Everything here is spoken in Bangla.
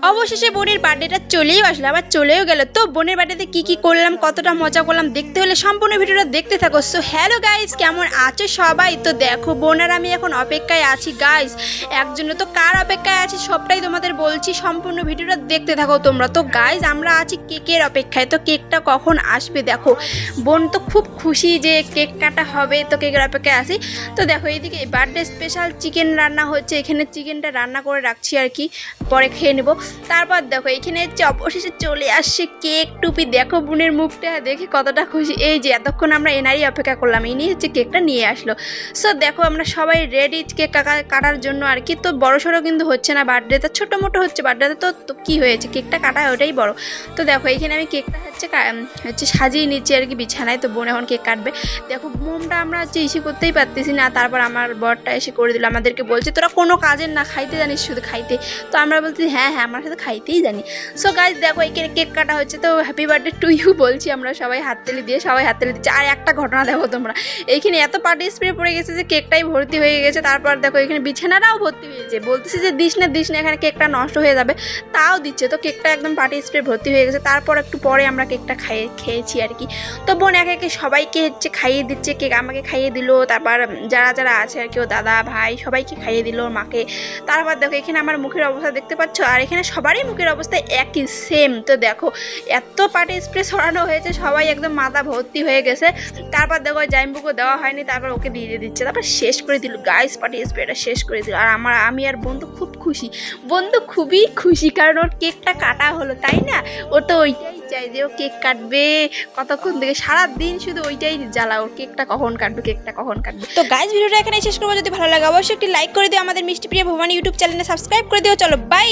অবশেষে বোনের বার্থডেটা চলেই আসলো, আবার চলেও গেল। তো বোনের বার্থডেতে কি করলাম, কতটা মজা করলাম দেখতে হলে সম্পূর্ণ ভিডিওটা দেখতে থাকো। সো হ্যালো গাইস, কেমন আছে সবাই? তো দেখো বোন আর আমি এখন অপেক্ষায় আছি গাইস। একজনে তো কার অপেক্ষায় আছি সবটাই তোমাদের বলছি, সম্পূর্ণ ভিডিওটা দেখতে থাকো তোমরা। তো গাইস আমরা আছি কেকের অপেক্ষায়। তো কেকটা কখন আসবে দেখো, বোন তো খুব খুশি যে কেক কাটা হবে, তো কেকের অপেক্ষায় আছি। তো দেখো এইদিকে বার্থডে স্পেশাল চিকেন রান্না হচ্ছে, এখানে চিকেনটা রান্না করে রাখছি আর কি, পরে খেয়ে নেবো। তারপর দেখো এখানে হচ্ছে অবশেষে চলে আসছে কেক টুপি। দেখো বোনের মুখটা দেখে কতটা খুশি। এই যে এতক্ষণ আমরা এনারই অপেক্ষা করলাম, ইনি হচ্ছে কেকটা নিয়ে আসলো। সো দেখো আমরা সবাই রেডি কেক কাটার জন্য আর কি। তো বড় সড়ো কিন্তু হচ্ছে না বার্থডেতে, ছোটো মোটো হচ্ছে বার্থডেতে। তো কী হয়েছে, কেকটা কাটা ওটাই বড়। তো দেখো এইখানে আমি কেকটা হচ্ছে সাজিয়ে নিচ্ছি আর কি বিছানায়। তো বোন এখন কেক কাটবে। দেখো মোমটা আমরা হচ্ছে ইসে করতেই পারতেছি না, তারপর আমার বরটা এসে করে দিল। আমাদেরকে বলছে তোরা কোনো কাজের না, খাইতে জানিস শুধু খাইতে। তো আমরা বলছি হ্যাঁ হ্যাঁ আমরা সাথে খাইতেই জানি। সো গাইজ দেখো এখানে কেক কাটা হচ্ছে। তো হ্যাপি বার্থডে টু ইউ বলছি আমরা সবাই, হাততালি দিয়ে সবাই হাততালি দিচ্ছে। আর একটা ঘটনা দেখো তোমরা, এইখানে এত পার্টি স্প্রে পড়ে গেছে যে কেকটাই ভর্তি হয়ে গেছে। তারপর দেখো এখানে বিছানাটাও ভর্তি হয়েছে, বলতেছে যে দিস না এখানে কেকটা নষ্ট হয়ে যাবে, তাও দিচ্ছে। তো কেকটা একদম পার্টি স্প্রে ভর্তি হয়ে গেছে। তারপর একটু পরে আমরা কেকটা খেয়েছি আর কি। তো বোন একে একে সবাইকে হচ্ছে খাইয়ে দিচ্ছে কেক, আমাকে খাইয়ে দিল, তারপর যারা যারা আছে আর কি, ও দাদা ভাই সবাইকে খাইয়ে দিল, মাকে। তারপর দেখো এখানে আমার মুখের অবস্থা দেখতে পাচ্ছ, আর এখানে সবারই মুখের অবস্থা একই সেম। তো দেখো এত পার্টি স্প্রে ছড়ানো হয়েছে, সবাই একদম মাথা ভর্তি হয়ে গেছে। তারপর দেখো জাইম্বুকে দেওয়া হয়নি, তারপর ওকে দিয়ে দিচ্ছে। তারপর শেষ করে দিল গাইস, পার্টি স্প্রেটা শেষ করে দিল। আর আমি আর বন্ধু খুব খুশি, বন্ধু খুবই খুশি, কারণ ওর কেকটা কাটা হলো, তাই না? ও তো ওইটাই চাই যে ও কেক কাটবে, কতক্ষণ থেকে সারাদিন শুধু ওইটাই জ্বালা, ওর কেকটা কখন কাটবে, কেকটা কখন কাটবে। তো গাইস ভিডিওটা এখানে শেষ করবো। যদি ভালো লাগে অবশ্যই একটি লাইক করে দিও, আমাদের মিষ্টি প্রিয়া ভবানী ইউটিউব চ্যানেলে সাবস্ক্রাইব করে দিও। চলো বাই।